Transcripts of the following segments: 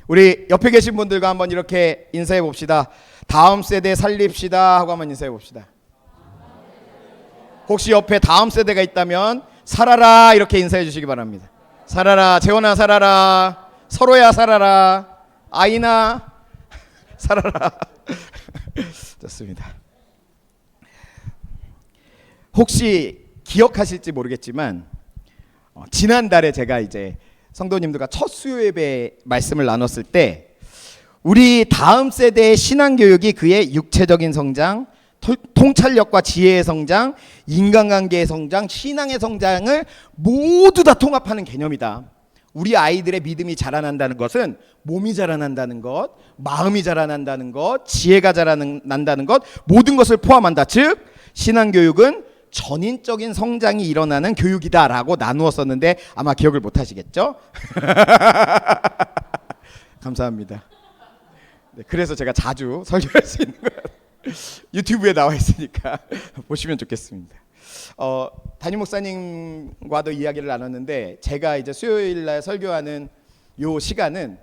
우리 옆에 계신 분들과 한번 이렇게 인사해 봅시다. 다음 세대 살립시다 하고 한번 인사해 봅시다. 혹시 옆에 다음 세대가 있다면 살아라 이렇게 인사해 주시기 바랍니다. 살아라. 재원아 살아라. 서로야 살아라. 아이나 살아라. 좋습니다. 혹시 기억하실지 모르겠지만 지난달에 제가 이제 성도님들과 첫 수요 예배 말씀을 나눴을 때 우리 다음 세대의 신앙교육이 그의 육체적인 성장, 통찰력과 지혜의 성장, 인간관계의 성장, 신앙의 성장을 모두 다 통합하는 개념이다. 우리 아이들의 믿음이 자라난다는 것은 몸이 자라난다는 것, 마음이 자라난다는 것, 지혜가 자라난다는 것, 모든 것을 포함한다. 즉 신앙교육은 전인적인 성장이 일어나는 교육이다라고 나누었었는데 아마 기억을 못 하시겠죠? 감사합니다. 네, 그래서 제가 자주 설교할 수 있는 거예요. 유튜브에 나와 있으니까 보시면 좋겠습니다. 담임 목사님과도 이야기를 나눴는데 제가 이제 수요일 날 설교하는 요 시간은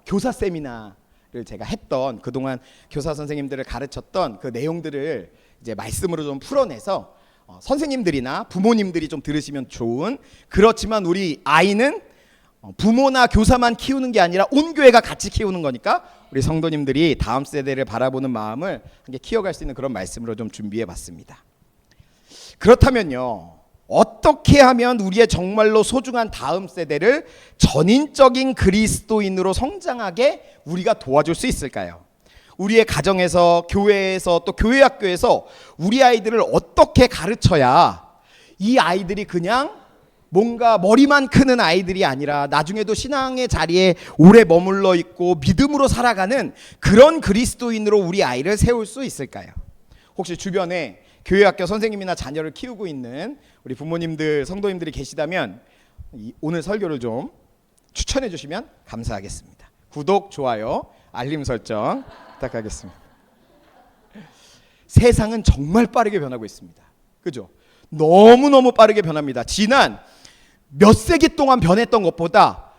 교사 세미나를 제가 했던 그동안 교사 선생님들을 가르쳤던 그 내용들을 이제 말씀으로 좀 풀어내서 선생님들이나 부모님들이 좀 들으시면 좋은, 그렇지만 우리 아이는 부모나 교사만 키우는 게 아니라 온 교회가 같이 키우는 거니까 우리 성도님들이 다음 세대를 바라보는 마음을 함께 키워갈 수 있는 그런 말씀으로 좀 준비해 봤습니다. 그렇다면요, 어떻게 하면 우리의 정말로 소중한 다음 세대를 전인적인 그리스도인으로 성장하게 우리가 도와줄 수 있을까요? 우리의 가정에서, 교회에서, 또 교회학교에서 우리 아이들을 어떻게 가르쳐야 이 아이들이 그냥 뭔가 머리만 크는 아이들이 아니라 나중에도 신앙의 자리에 오래 머물러 있고 믿음으로 살아가는 그런 그리스도인으로 우리 아이를 세울 수 있을까요? 혹시 주변에 교회학교 선생님이나 자녀를 키우고 있는 우리 부모님들, 성도님들이 계시다면 오늘 설교를 좀 추천해 주시면 감사하겠습니다. 구독, 좋아요, 알림 설정 부탁하겠습니다. 세상은 정말 빠르게 변하고 있습니다. 그죠? 너무너무 빠르게 변합니다. 지난 몇 세기 동안 변했던 것보다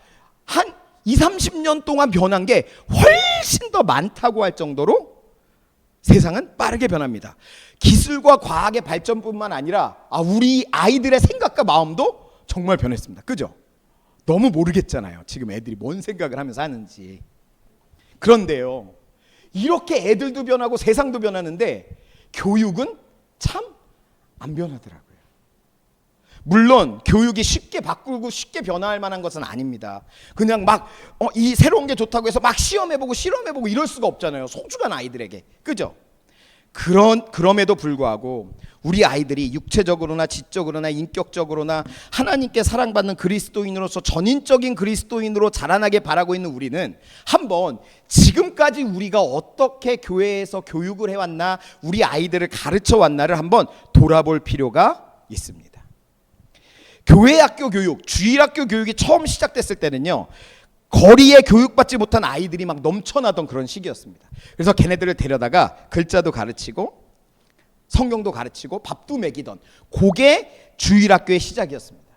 한 20-30년 동안 변한 게 훨씬 더 많다고 할 정도로 세상은 빠르게 변합니다. 기술과 과학의 발전뿐만 아니라 우리 아이들의 생각과 마음도 정말 변했습니다. 그죠? 너무 모르겠잖아요. 지금 애들이 뭔 생각을 하면서 하는지. 그런데요, 이렇게 애들도 변하고 세상도 변하는데 교육은 참 안 변하더라고요. 물론 교육이 쉽게 바꾸고 쉽게 변화할 만한 것은 아닙니다. 그냥 막 이 새로운 게 좋다고 해서 막 시험해보고 실험해보고 이럴 수가 없잖아요. 소중한 아이들에게. 그죠? 그럼에도 불구하고 우리 아이들이 육체적으로나 지적으로나 인격적으로나 하나님께 사랑받는 그리스도인으로서 전인적인 그리스도인으로 자라나게 바라고 있는 우리는 한번 지금까지 우리가 어떻게 교회에서 교육을 해왔나, 우리 아이들을 가르쳐 왔나를 한번 돌아볼 필요가 있습니다. 교회학교 교육, 주일학교 교육이 처음 시작됐을 때는요, 거리에 교육받지 못한 아이들이 막 넘쳐나던 그런 시기였습니다. 그래서 걔네들을 데려다가 글자도 가르치고 성경도 가르치고 밥도 먹이던 그게 주일학교의 시작이었습니다.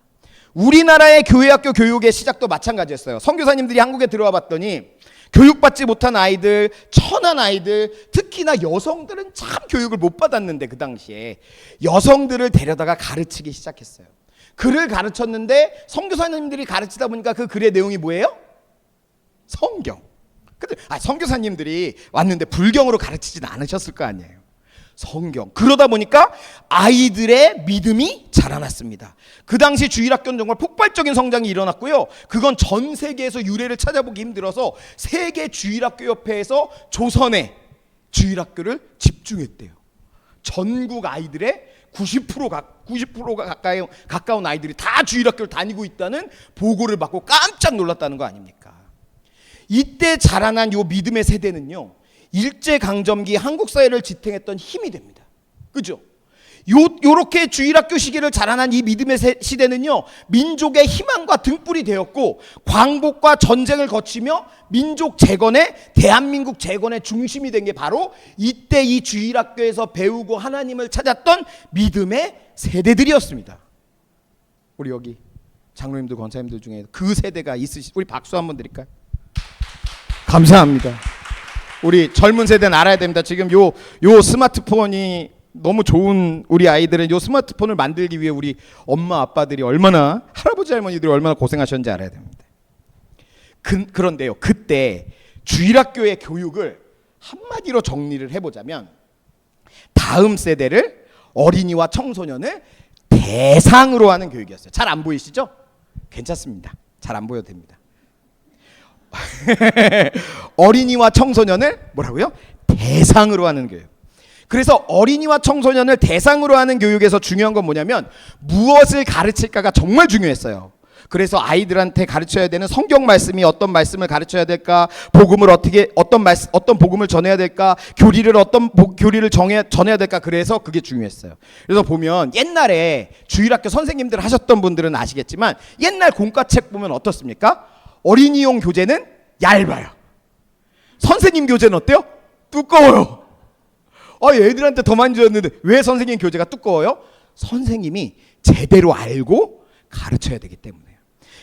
우리나라의 교회학교 교육의 시작도 마찬가지였어요. 선교사님들이 한국에 들어와 봤더니 교육받지 못한 아이들, 천한 아이들, 특히나 여성들은 참 교육을 못 받았는데 그 당시에 여성들을 데려다가 가르치기 시작했어요. 글을 가르쳤는데 선교사님들이 가르치다 보니까 그 글의 내용이 뭐예요? 성경. 근데 선교사님들이 왔는데 불경으로 가르치진 않으셨을 거 아니에요. 성경. 그러다 보니까 아이들의 믿음이 자라났습니다. 그 당시 주일학교는 정말 폭발적인 성장이 일어났고요. 그건 전 세계에서 유래를 찾아보기 힘들어서 세계 주일학교 협회에서 조선의 주일학교를 집중했대요. 전국 아이들의 90%가 가까운 아이들이 다 주일학교를 다니고 있다는 보고를 받고 깜짝 놀랐다는 거 아닙니까? 이때 자라난 요 믿음의 세대는요, 일제강점기 한국 사회를 지탱했던 힘이 됩니다. 그죠? 요렇게 주일학교 시기를 자라난 이 믿음의 시대는요, 민족의 희망과 등불이 되었고 광복과 전쟁을 거치며 민족 재건의, 대한민국 재건의 중심이 된 게 바로 이때 이 주일학교에서 배우고 하나님을 찾았던 믿음의 세대들이었습니다. 우리 여기 장로님들, 권사님들 중에 그 세대가 있으시, 우리 박수 한번 드릴까요? 감사합니다. 우리 젊은 세대는 알아야 됩니다. 지금 요 스마트폰이 너무 좋은 우리 아이들은 요 스마트폰을 만들기 위해 우리 엄마 아빠들이 얼마나, 할아버지 할머니들이 얼마나 고생하셨는지 알아야 됩니다. 그런데요, 그때 주일학교의 교육을 한마디로 정리를 해보자면 다음 세대를, 어린이와 청소년을 대상으로 하는 교육이었어요. 잘 안 보이시죠? 괜찮습니다. 잘 안 보여도 됩니다. 어린이와 청소년을 뭐라고요? 대상으로 하는 교육. 그래서 어린이와 청소년을 대상으로 하는 교육에서 중요한 건 뭐냐면 무엇을 가르칠까가 정말 중요했어요. 그래서 아이들한테 가르쳐야 되는 성경 말씀이 어떤 말씀을 가르쳐야 될까, 복음을 어떤 복음을 전해야 될까, 교리를 어떤 교리를 전해야 될까, 그래서 그게 중요했어요. 그래서 보면 옛날에 주일학교 선생님들 하셨던 분들은 아시겠지만 옛날 공과책 보면 어떻습니까? 어린이용 교재는 얇아요. 선생님 교재는 어때요? 두꺼워요. 애들한테 더 많이 줬는데 왜 선생님 교재가 두꺼워요? 선생님이 제대로 알고 가르쳐야 되기 때문에요.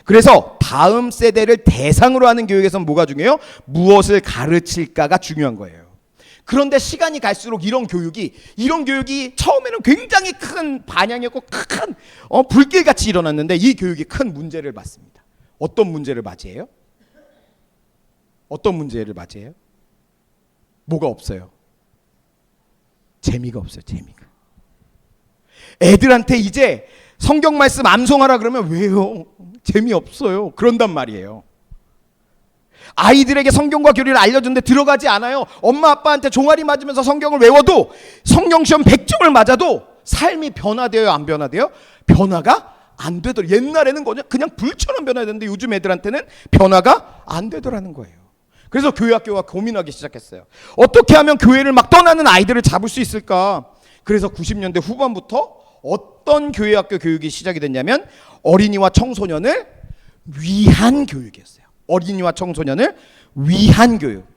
그래서 다음 세대를 대상으로 하는 교육에서는 뭐가 중요해요? 무엇을 가르칠까가 중요한 거예요. 그런데 시간이 갈수록 이런 교육이 처음에는 굉장히 큰 반향이었고 큰 불길같이 일어났는데 이 교육이 큰 문제를 맞습니다. 어떤 문제를 맞이해요? 어떤 문제를 맞이해요? 뭐가 없어요? 재미가 없어요. 재미가. 애들한테 이제 성경 말씀 암송하라 그러면 왜요? 재미없어요. 그런단 말이에요. 아이들에게 성경과 교리를 알려주는데 들어가지 않아요. 엄마 아빠한테 종아리 맞으면서 성경을 외워도, 성경 시험 100점을 맞아도 삶이 변화돼요? 안 변화돼요? 변화가 안 되더라. 옛날에는 그냥 불처럼 변화되는데 요즘 애들한테는 변화가 안 되더라는 거예요. 그래서 교회학교가 고민하기 시작했어요. 어떻게 하면 교회를 막 떠나는 아이들을 잡을 수 있을까? 그래서 90년대 후반부터 어떤 교회학교 교육이 시작이 됐냐면 어린이와 청소년을 위한 교육이었어요. 어린이와 청소년을 위한 교육.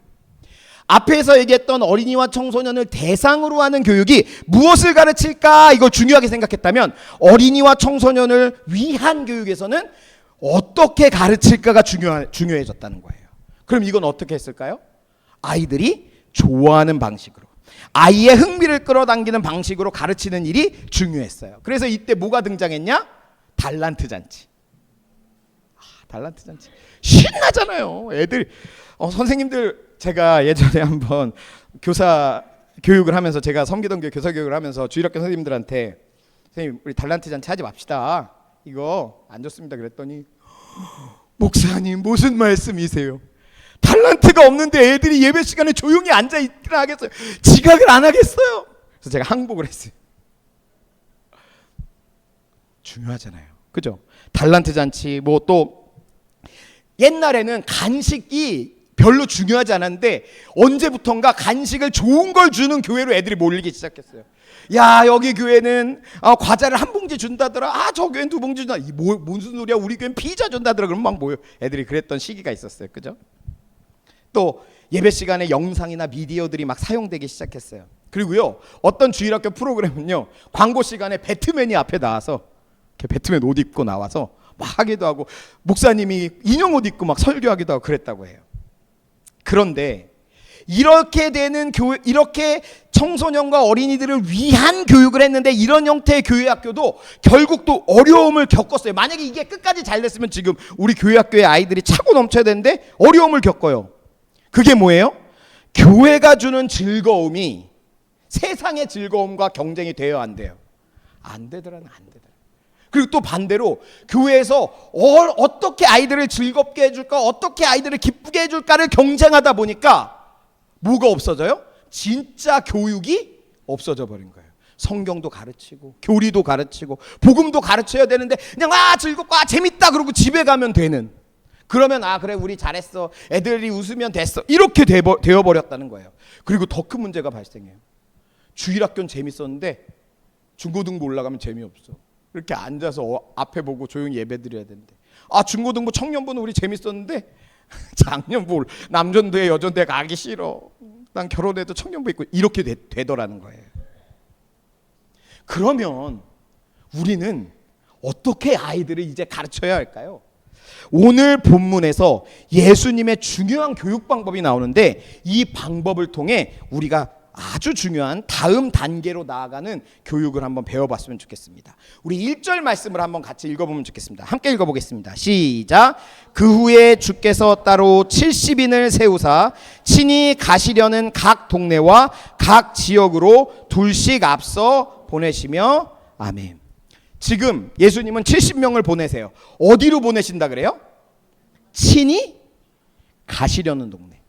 앞에서 얘기했던 어린이와 청소년을 대상으로 하는 교육이 무엇을 가르칠까, 이걸 중요하게 생각했다면 어린이와 청소년을 위한 교육에서는 어떻게 가르칠까가 중요해졌다는 거예요. 그럼 이건 어떻게 했을까요? 아이들이 좋아하는 방식으로, 아이의 흥미를 끌어당기는 방식으로 가르치는 일이 중요했어요. 그래서 이때 뭐가 등장했냐? 달란트 잔치. 달란트 잔치 신나잖아요. 애들 선생님들, 제가 예전에 한번 교사 교육을 하면서, 제가 섬기던 교회 교사 교육을 하면서 주일학교 선생님들한테, 선생님 우리 달란트 잔치 하지 맙시다, 이거 안 좋습니다 그랬더니, 목사님 무슨 말씀이세요? 달란트가 없는데 애들이 예배 시간에 조용히 앉아 있기나 하겠어요? 지각을 안 하겠어요? 그래서 제가 항복을 했어요. 중요하잖아요. 그죠? 달란트 잔치, 뭐 또 옛날에는 간식이 별로 중요하지 않았는데 언제부턴가 간식을 좋은 걸 주는 교회로 애들이 몰리기 시작했어요. 야, 여기 교회는 과자를 한 봉지 준다더라. 저 교회는 두 봉지 준다. 무슨 소리야? 우리 교회는 피자 준다더라. 그러면 막 모여. 애들이 그랬던 시기가 있었어요. 그죠? 또 예배 시간에 영상이나 미디어들이 막 사용되기 시작했어요. 그리고요, 어떤 주일학교 프로그램은요, 광고 시간에 배트맨이 앞에 나와서 이렇게 배트맨 옷 입고 나와서 막 하기도 하고, 목사님이 인형 옷 입고 막 설교하기도 하고 그랬다고 해요. 그런데 이렇게 되는 교회, 이렇게 청소년과 어린이들을 위한 교육을 했는데 이런 형태의 교회 학교도 결국 또 어려움을 겪었어요. 만약에 이게 끝까지 잘 됐으면 지금 우리 교회 학교의 아이들이 차고 넘쳐야 되는데 어려움을 겪어요. 그게 뭐예요? 교회가 주는 즐거움이 세상의 즐거움과 경쟁이 돼요, 안 돼요? 안 되더라는, 안 되더라. 그리고 또 반대로 교회에서 어떻게 아이들을 즐겁게 해줄까, 어떻게 아이들을 기쁘게 해줄까를 경쟁하다 보니까 뭐가 없어져요? 진짜 교육이 없어져 버린 거예요. 성경도 가르치고 교리도 가르치고 복음도 가르쳐야 되는데 그냥 즐겁고 재밌다 그러고 집에 가면 되는, 그러면 그래 우리 잘했어, 애들이 웃으면 됐어, 이렇게 되어버렸다는 거예요. 그리고 더 큰 문제가 발생해요. 주일학교는 재밌었는데 중고등부 올라가면 재미없어. 이렇게 앉아서 앞에 보고 조용히 예배드려야 되는데, 중고등부 청년부는 우리 재밌었는데 작년부 남전도에 여전도에 가기 싫어, 난 결혼해도 청년부 있고, 이렇게 되더라는 거예요. 그러면 우리는 어떻게 아이들을 이제 가르쳐야 할까요? 오늘 본문에서 예수님의 중요한 교육 방법이 나오는데 이 방법을 통해 우리가 아주 중요한 다음 단계로 나아가는 교육을 한번 배워봤으면 좋겠습니다. 우리 1절 말씀을 한번 같이 읽어보면 좋겠습니다. 함께 읽어보겠습니다. 시작. 그 후에 주께서 따로 70인을 세우사 친히 가시려는 각 동네와 각 지역으로 둘씩 앞서 보내시며 아멘. 지금 예수님은 70명을 보내세요. 어디로 보내신다 그래요? 친히 가시려는 동네.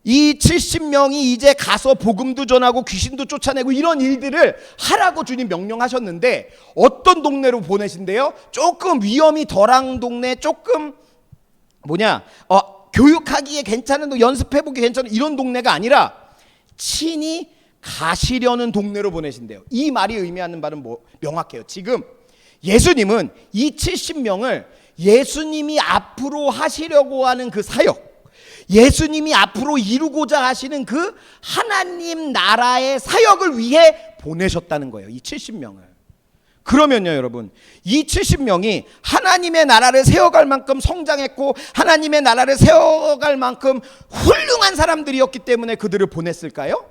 이 70명이 이제 가서 복음도 전하고 귀신도 쫓아내고 이런 일들을 하라고 주님 명령하셨는데 어떤 동네로 보내신대요? 조금 위험이 덜한 동네, 조금 교육하기에 괜찮은, 연습해보기 괜찮은 이런 동네가 아니라 친히 가시려는 동네로 보내신대요. 이 말이 의미하는 바는 명확해요. 지금 예수님은 이 70명을 예수님이 앞으로 하시려고 하는 그 사역, 예수님이 앞으로 이루고자 하시는 그 하나님 나라의 사역을 위해 보내셨다는 거예요. 이 70명을. 그러면요 여러분, 이 70명이 하나님의 나라를 세워갈 만큼 성장했고 하나님의 나라를 세워갈 만큼 훌륭한 사람들이었기 때문에 그들을 보냈을까요?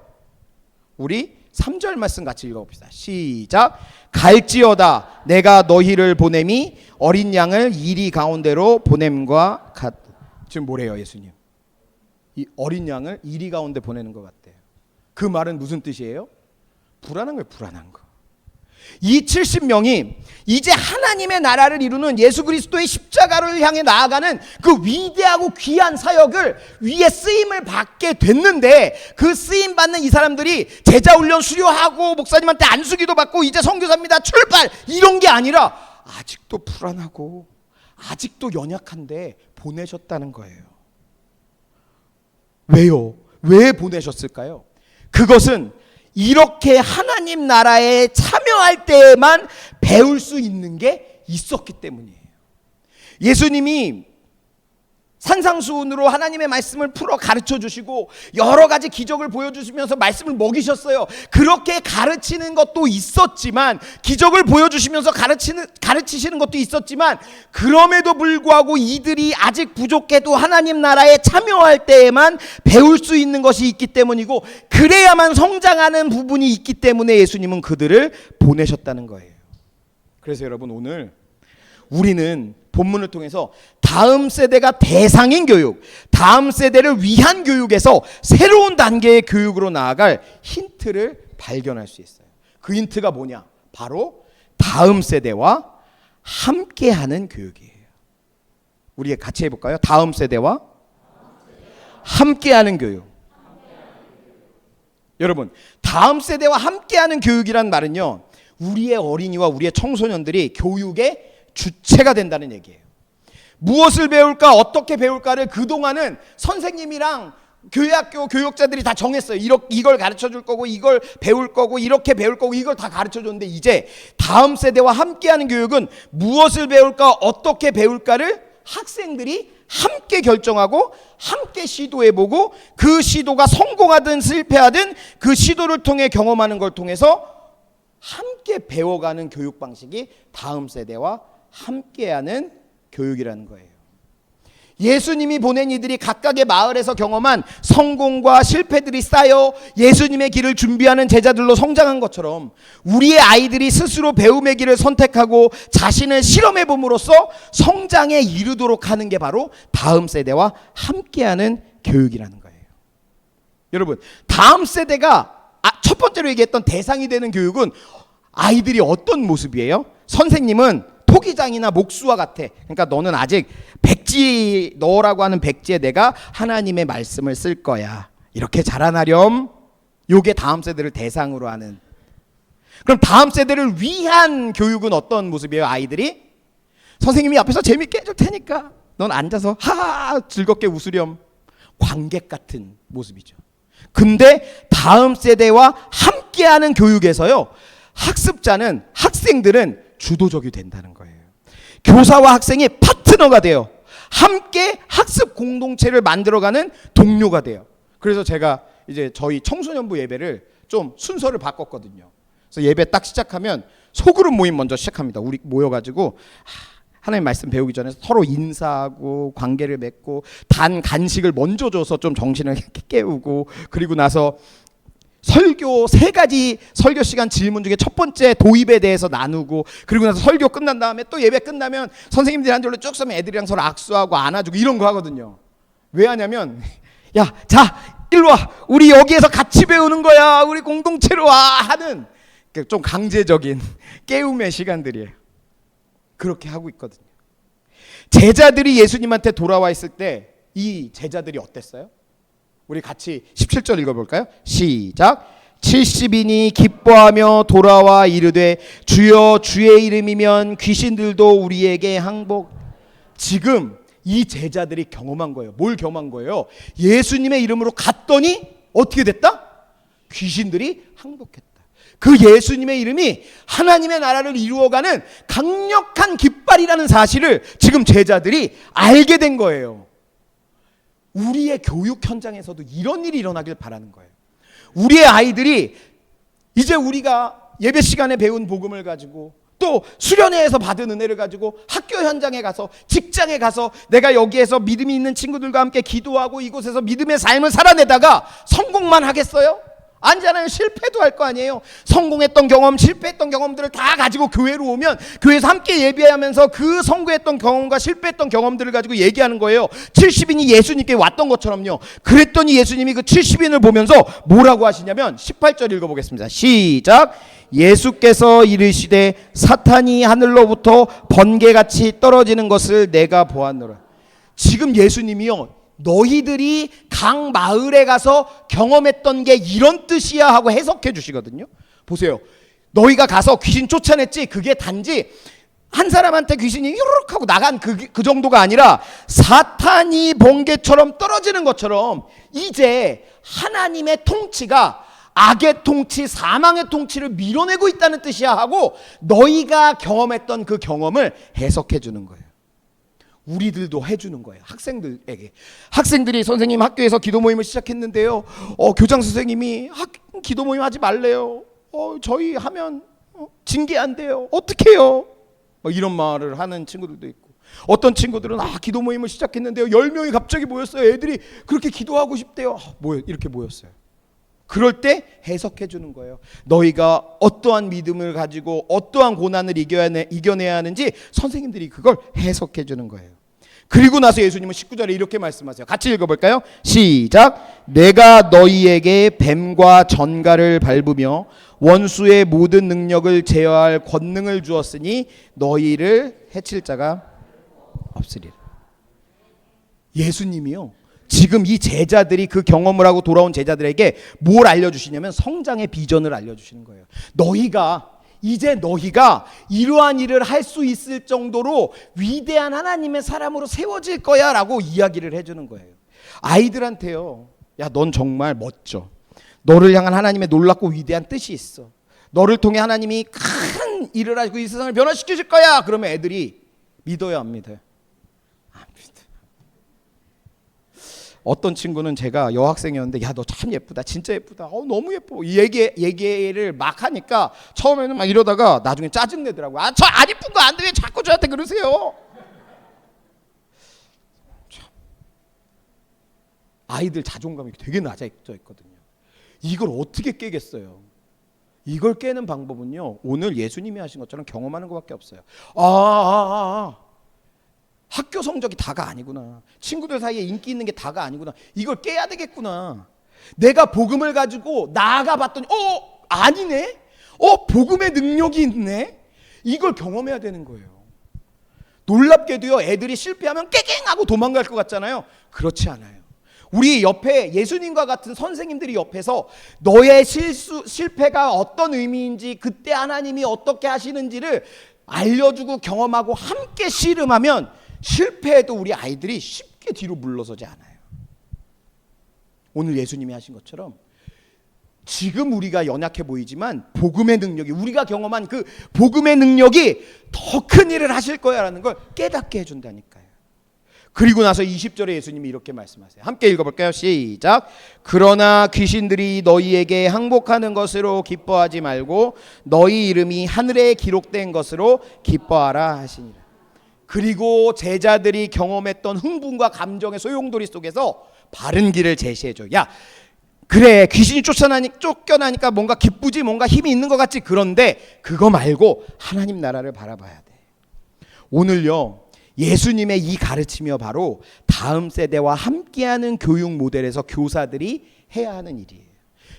우리 3절 말씀 같이 읽어봅시다. 시작. 갈지어다 내가 너희를 보냄이 어린 양을 이리 가운데로 보냄과 같. 지금 뭐래요 예수님? 이 어린 양을 이리 가운데 보내는 것 같대요. 그 말은 무슨 뜻이에요? 불안한 거예요. 불안한 거. 이 70명이 이제 하나님의 나라를 이루는 예수 그리스도의 십자가를 향해 나아가는 그 위대하고 귀한 사역을 위에 쓰임을 받게 됐는데 그 쓰임 받는 이 사람들이 제자 훈련 수료하고 목사님한테 안수기도 받고 이제 선교사입니다 출발 이런 게 아니라 아직도 불안하고 아직도 연약한데 보내셨다는 거예요. 왜요? 왜 보내셨을까요? 그것은 이렇게 하나님 나라에 참여할 때에만 배울 수 있는 게 있었기 때문이에요. 예수님이 산상수훈으로 하나님의 말씀을 풀어 가르쳐 주시고 여러 가지 기적을 보여주시면서 말씀을 먹이셨어요. 그렇게 가르치는 것도 있었지만, 기적을 보여주시면서 가르치시는 것도 있었지만, 그럼에도 불구하고 이들이 아직 부족해도 하나님 나라에 참여할 때에만 배울 수 있는 것이 있기 때문이고, 그래야만 성장하는 부분이 있기 때문에 예수님은 그들을 보내셨다는 거예요. 그래서 여러분, 오늘 우리는 본문을 통해서 다음 세대가 대상인 교육, 다음 세대를 위한 교육에서 새로운 단계의 교육으로 나아갈 힌트를 발견할 수 있어요. 그 힌트가 뭐냐? 바로 다음 세대와 함께하는 교육이에요. 우리 같이 해볼까요? 다음 세대와 함께하는 교육. 여러분, 다음 세대와 함께하는 교육이란 말은요, 우리의 어린이와 우리의 청소년들이 교육의 주체가 된다는 얘기예요. 무엇을 배울까, 어떻게 배울까를 그동안은 선생님이랑 교회학교 교육자들이 다 정했어요. 이걸 가르쳐 줄 거고, 이걸 배울 거고, 이렇게 배울 거고, 이걸 다 가르쳐 줬는데, 이제 다음 세대와 함께하는 교육은 무엇을 배울까, 어떻게 배울까를 학생들이 함께 결정하고 함께 시도해보고, 그 시도가 성공하든 실패하든 그 시도를 통해 경험하는 걸 통해서 함께 배워가는 교육 방식이 다음 세대와 함께하는 교육이라는 거예요. 예수님이 보낸 이들이 각각의 마을에서 경험한 성공과 실패들이 쌓여 예수님의 길을 준비하는 제자들로 성장한 것처럼, 우리의 아이들이 스스로 배움의 길을 선택하고 자신을 실험해 봄으로써 성장에 이르도록 하는 게 바로 다음 세대와 함께하는 교육이라는 거예요. 여러분, 다음 세대가 첫 번째로 얘기했던 대상이 되는 교육은 아이들이 어떤 모습이에요? 선생님은 토기장이나 목수와 같아. 그러니까 너는 아직 백지, 너라고 하는 백지에 내가 하나님의 말씀을 쓸 거야. 이렇게 자라나렴. 요게 다음 세대를 대상으로 하는. 그럼 다음 세대를 위한 교육은 어떤 모습이에요? 아이들이 선생님이 앞에서 재밌게 해줄 테니까 넌 앉아서 하하 즐겁게 웃으렴. 관객 같은 모습이죠. 근데 다음 세대와 함께하는 교육에서요, 학습자는, 학생들은 주도적이 된다는 거예요. 교사와 학생이 파트너가 돼요. 함께 학습 공동체를 만들어가는 동료가 돼요. 그래서 제가 이제 저희 청소년부 예배를 좀 순서를 바꿨거든요. 그래서 예배 딱 시작하면 소그룹 모임 먼저 시작합니다. 우리 모여가지고 하나님 말씀 배우기 전에 서로 인사하고 관계를 맺고 단 간식을 먼저 줘서 좀 정신을 깨우고, 그리고 나서 설교 3가지 설교 시간 질문 중에 첫 번째 도입에 대해서 나누고, 그리고 나서 설교 끝난 다음에 또 예배 끝나면 선생님들이 한 줄로 쭉 서면 애들이랑 서로 악수하고 안아주고 이런 거 하거든요. 왜 하냐면 야, 자, 일로 와, 우리 여기에서 같이 배우는 거야, 우리 공동체로 와 하는 좀 강제적인 깨움의 시간들이에요. 그렇게 하고 있거든요. 제자들이 예수님한테 돌아와 있을 때 이 제자들이 어땠어요? 우리 같이 17절 읽어볼까요? 시작. 70인이 기뻐하며 돌아와 이르되 주여 주의 이름이면 귀신들도 우리에게 항복. 지금 이 제자들이 경험한 거예요. 뭘 경험한 거예요? 예수님의 이름으로 갔더니 어떻게 됐다? 귀신들이 항복했다. 그 예수님의 이름이 하나님의 나라를 이루어가는 강력한 깃발이라는 사실을 지금 제자들이 알게 된 거예요. 우리의 교육 현장에서도 이런 일이 일어나길 바라는 거예요. 우리의 아이들이 이제 우리가 예배 시간에 배운 복음을 가지고 또 수련회에서 받은 은혜를 가지고 학교 현장에 가서, 직장에 가서 내가 여기에서 믿음이 있는 친구들과 함께 기도하고 이곳에서 믿음의 삶을 살아내다가 성공만 하겠어요? 아니잖아요. 실패도 할 거 아니에요. 성공했던 경험, 실패했던 경험들을 다 가지고 교회로 오면 교회에서 함께 예배하면서 그 성공했던 경험과 실패했던 경험들을 가지고 얘기하는 거예요. 70인이 예수님께 왔던 것처럼요. 그랬더니 예수님이 그 70인을 보면서 뭐라고 하시냐면 18절 읽어보겠습니다. 시작. 예수께서 이르시되 사탄이 하늘로부터 번개같이 떨어지는 것을 내가 보았노라. 지금 예수님이요, 너희들이 각 마을에 가서 경험했던 게 이런 뜻이야 하고 해석해 주시거든요. 보세요. 너희가 가서 귀신 쫓아냈지, 그게 단지 한 사람한테 귀신이 유르륵 하고 나간 그 정도가 아니라 사탄이 번개처럼 떨어지는 것처럼 이제 하나님의 통치가 악의 통치, 사망의 통치를 밀어내고 있다는 뜻이야 하고 너희가 경험했던 그 경험을 해석해 주는 거예요. 우리들도 해주는 거예요. 학생들에게. 학생들이 선생님 학교에서 기도 모임을 시작했는데요, 교장 선생님이 기도 모임 하지 말래요. 저희 하면 징계한대요. 어떡해요? 이런 말을 하는 친구들도 있고, 어떤 친구들은 기도 모임을 시작했는데요, 10명이 갑자기 모였어요. 애들이 그렇게 기도하고 싶대요. 이렇게 모였어요. 그럴 때 해석해 주는 거예요. 너희가 어떠한 믿음을 가지고 어떠한 고난을 이겨내야 하는지 선생님들이 그걸 해석해 주는 거예요. 그리고 나서 예수님은 19절에 이렇게 말씀하세요. 같이 읽어볼까요? 시작. 내가 너희에게 뱀과 전갈을 밟으며 원수의 모든 능력을 제어할 권능을 주었으니 너희를 해칠 자가 없으리라. 예수님이요, 지금 이 제자들이 그 경험을 하고 돌아온 제자들에게 뭘 알려주시냐면 성장의 비전을 알려주시는 거예요. 이제 너희가 이러한 일을 할 수 있을 정도로 위대한 하나님의 사람으로 세워질 거야 라고 이야기를 해주는 거예요. 아이들한테요, 야, 넌 정말 멋져. 너를 향한 하나님의 놀랍고 위대한 뜻이 있어. 너를 통해 하나님이 큰 일을 하시고 이 세상을 변화시키실 거야. 그러면 애들이 믿어요, 안 믿어요? 안 믿어요. 어떤 친구는 제가 여학생이었는데, 야, 너 참 예쁘다, 진짜 예쁘다, 너무 예뻐, 이 얘기를 막 하니까 처음에는 막 이러다가 나중에 짜증내더라고요. 저 안 예쁜 거 안 돼, 왜 자꾸 저한테 그러세요? 참. 아이들 자존감이 되게 낮아져 있거든요. 이걸 어떻게 깨겠어요? 이걸 깨는 방법은요, 오늘 예수님이 하신 것처럼 경험하는 것밖에 없어요. 학교 성적이 다가 아니구나. 친구들 사이에 인기 있는 게 다가 아니구나. 이걸 깨야 되겠구나. 내가 복음을 가지고 나아가 봤더니 아니네. 복음의 능력이 있네. 이걸 경험해야 되는 거예요. 놀랍게도요, 애들이 실패하면 깨갱하고 도망갈 것 같잖아요. 그렇지 않아요. 우리 옆에 예수님과 같은 선생님들이 옆에서 너의 실패가 어떤 의미인지, 그때 하나님이 어떻게 하시는지를 알려주고 경험하고 함께 씨름하면 실패해도 우리 아이들이 쉽게 뒤로 물러서지 않아요. 오늘 예수님이 하신 것처럼 지금 우리가 연약해 보이지만 복음의 능력이, 우리가 경험한 그 복음의 능력이 더 큰 일을 하실 거야라는 걸 깨닫게 해준다니까요. 그리고 나서 20절에 예수님이 이렇게 말씀하세요. 함께 읽어볼까요? 시작. 그러나 귀신들이 너희에게 항복하는 것으로 기뻐하지 말고 너희 이름이 하늘에 기록된 것으로 기뻐하라 하시니라. 그리고 제자들이 경험했던 흥분과 감정의 소용돌이 속에서 바른 길을 제시해줘. 야, 그래, 귀신이 쫓겨나니까 뭔가 기쁘지, 뭔가 힘이 있는 것 같지. 그런데 그거 말고 하나님 나라를 바라봐야 돼. 오늘요, 예수님의 이 가르침이 바로 다음 세대와 함께하는 교육 모델에서 교사들이 해야 하는 일이에요.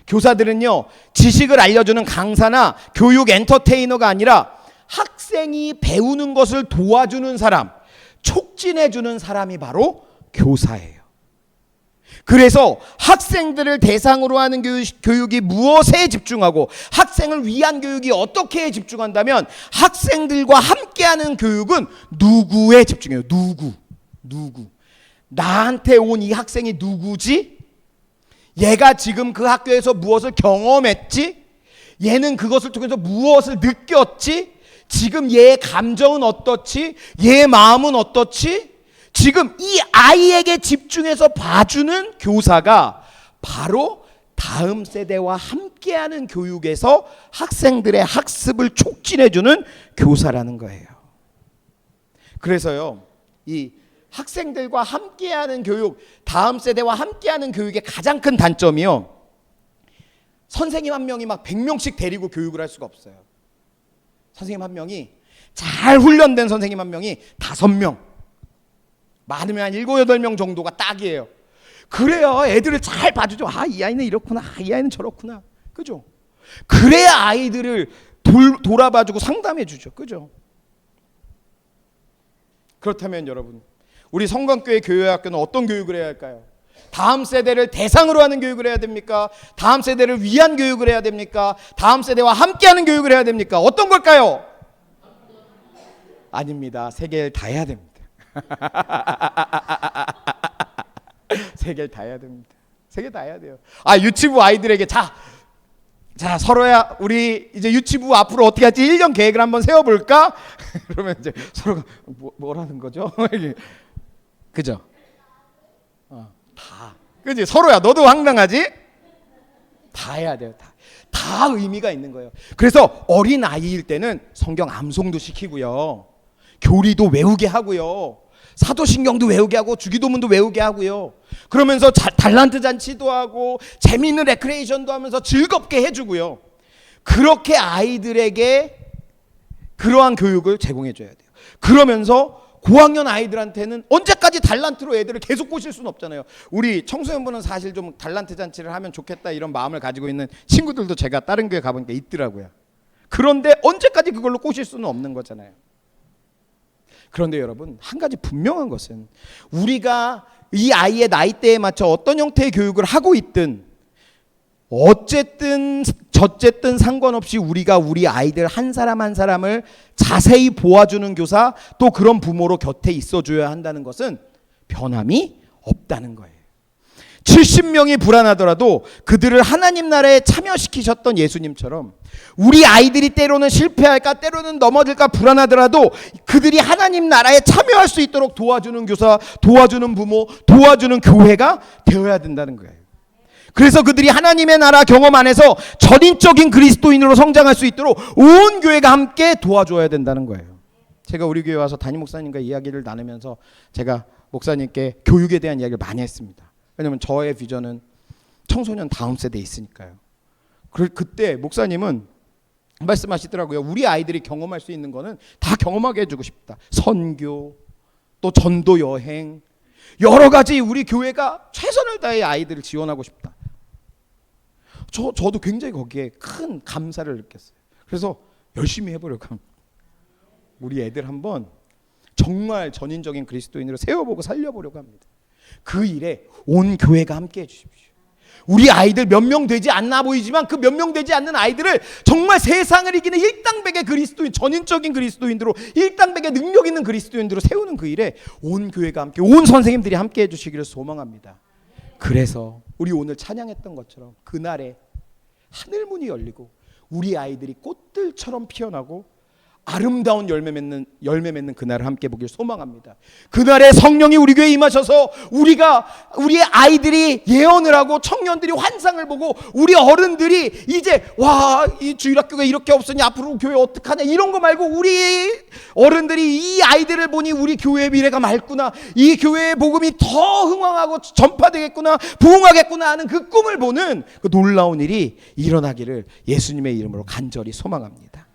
교사들은요, 지식을 알려주는 강사나 교육 엔터테이너가 아니라 학생이 배우는 것을 도와주는 사람, 촉진해주는 사람이 바로 교사예요. 그래서 학생들을 대상으로 하는 교육이 무엇에 집중하고 학생을 위한 교육이 어떻게 집중한다면 학생들과 함께하는 교육은 누구에 집중해요. 누구. 나한테 온 이 학생이 누구지? 얘가 지금 그 학교에서 무엇을 경험했지? 얘는 그것을 통해서 무엇을 느꼈지? 지금 얘의 감정은 어떻지? 얘의 마음은 어떻지? 지금 이 아이에게 집중해서 봐주는 교사가 바로 다음 세대와 함께하는 교육에서 학생들의 학습을 촉진해주는 교사라는 거예요. 그래서요, 이 학생들과 함께하는 교육, 다음 세대와 함께하는 교육의 가장 큰 단점이요, 선생님 한 명이 막 100명씩 데리고 교육을 할 수가 없어요. 선생님 한 명이, 잘 훈련된 선생님 한 명이 5명, 많으면 한 7, 8명 정도가 딱이에요. 그래야 애들을 잘 봐주죠. 아, 이 아이는 이렇구나, 이 아이는 저렇구나, 그죠? 그래야 아이들을 돌아봐주고 상담해주죠, 그죠? 그렇다면 여러분, 우리 성광교회 교회학교는 어떤 교육을 해야 할까요? 다음 세대를 대상으로 하는 교육을 해야 됩니까? 다음 세대를 위한 교육을 해야 됩니까? 다음 세대와 함께하는 교육을 해야 됩니까? 어떤 걸까요? 아닙니다. 세 개를 다 해야 됩니다. 세 개를 다 해야 됩니다. 세 개 다 해야 돼요. 아, 유치부 아이들에게 자 서로야, 우리 이제 유치부 앞으로 어떻게 할지 1년 계획을 한번 세워볼까? 그러면 이제 서로가 뭐라는 거죠? 그죠? 다. 그지? 서로야, 너도 황당하지? 다 해야 돼요. 다 의미가 있는 거예요. 그래서 어린 아이일 때는 성경 암송도 시키고요, 교리도 외우게 하고요, 사도신경도 외우게 하고 주기도문도 외우게 하고요. 그러면서 달란트 잔치도 하고 재미있는 레크레이션도 하면서 즐겁게 해주고요. 그렇게 아이들에게 그러한 교육을 제공해 줘야 돼요. 그러면서 고학년 아이들한테는 언제까지 달란트로 애들을 계속 꼬실 수는 없잖아요. 우리 청소년부는 사실 좀 달란트 잔치를 하면 좋겠다 이런 마음을 가지고 있는 친구들도 제가 다른 교회 가보니까 있더라고요. 그런데 언제까지 그걸로 꼬실 수는 없는 거잖아요. 그런데 여러분, 한 가지 분명한 것은 우리가 이 아이의 나이대에 맞춰 어떤 형태의 교육을 하고 있든 어쨌든 저쨌든 상관없이 우리가 우리 아이들 한 사람 한 사람을 자세히 보아주는 교사, 또 그런 부모로 곁에 있어줘야 한다는 것은 변함이 없다는 거예요. 70명이 불안하더라도 그들을 하나님 나라에 참여시키셨던 예수님처럼 우리 아이들이 때로는 실패할까, 때로는 넘어질까 불안하더라도 그들이 하나님 나라에 참여할 수 있도록 도와주는 교사, 도와주는 부모, 도와주는 교회가 되어야 된다는 거예요. 그래서 그들이 하나님의 나라 경험 안에서 전인적인 그리스도인으로 성장할 수 있도록 온 교회가 함께 도와줘야 된다는 거예요. 제가 우리 교회 와서 담임 목사님과 이야기를 나누면서 제가 목사님께 교육에 대한 이야기를 많이 했습니다. 왜냐하면 저의 비전은 청소년 다음 세대에 있으니까요. 그때 목사님은 말씀하시더라고요. 우리 아이들이 경험할 수 있는 거는 다 경험하게 해주고 싶다. 선교, 또 전도 여행, 여러 가지 우리 교회가 최선을 다해 아이들을 지원하고 싶다. 저도 굉장히 거기에 큰 감사를 느꼈어요. 그래서 열심히 해보려고 합니다. 우리 애들 한번 정말 전인적인 그리스도인으로 세워보고 살려보려고 합니다. 그 일에 온 교회가 함께 해주십시오. 우리 아이들 몇 명 되지 않나 보이지만 그 몇 명 되지 않는 아이들을 정말 세상을 이기는 일당백의 그리스도인, 전인적인 그리스도인으로, 일당백의 능력 있는 그리스도인으로 세우는 그 일에 온 교회가 함께, 온 선생님들이 함께 해주시기를 소망합니다. 그래서 우리 오늘 찬양했던 것처럼 그날에 하늘문이 열리고 우리 아이들이 꽃들처럼 피어나고 아름다운 열매 맺는 그날을 함께 보길 소망합니다. 그날에 성령이 우리 교회에 임하셔서 우리의 아이들이 예언을 하고 청년들이 환상을 보고 우리 어른들이 이제 이 주일학교가 이렇게 없으니 앞으로 교회 어떡하냐 이런 거 말고 우리 어른들이 이 아이들을 보니 우리 교회의 미래가 맑구나, 이 교회의 복음이 더 흥왕하고 전파되겠구나, 부흥하겠구나 하는 그 꿈을 보는 그 놀라운 일이 일어나기를 예수님의 이름으로 간절히 소망합니다.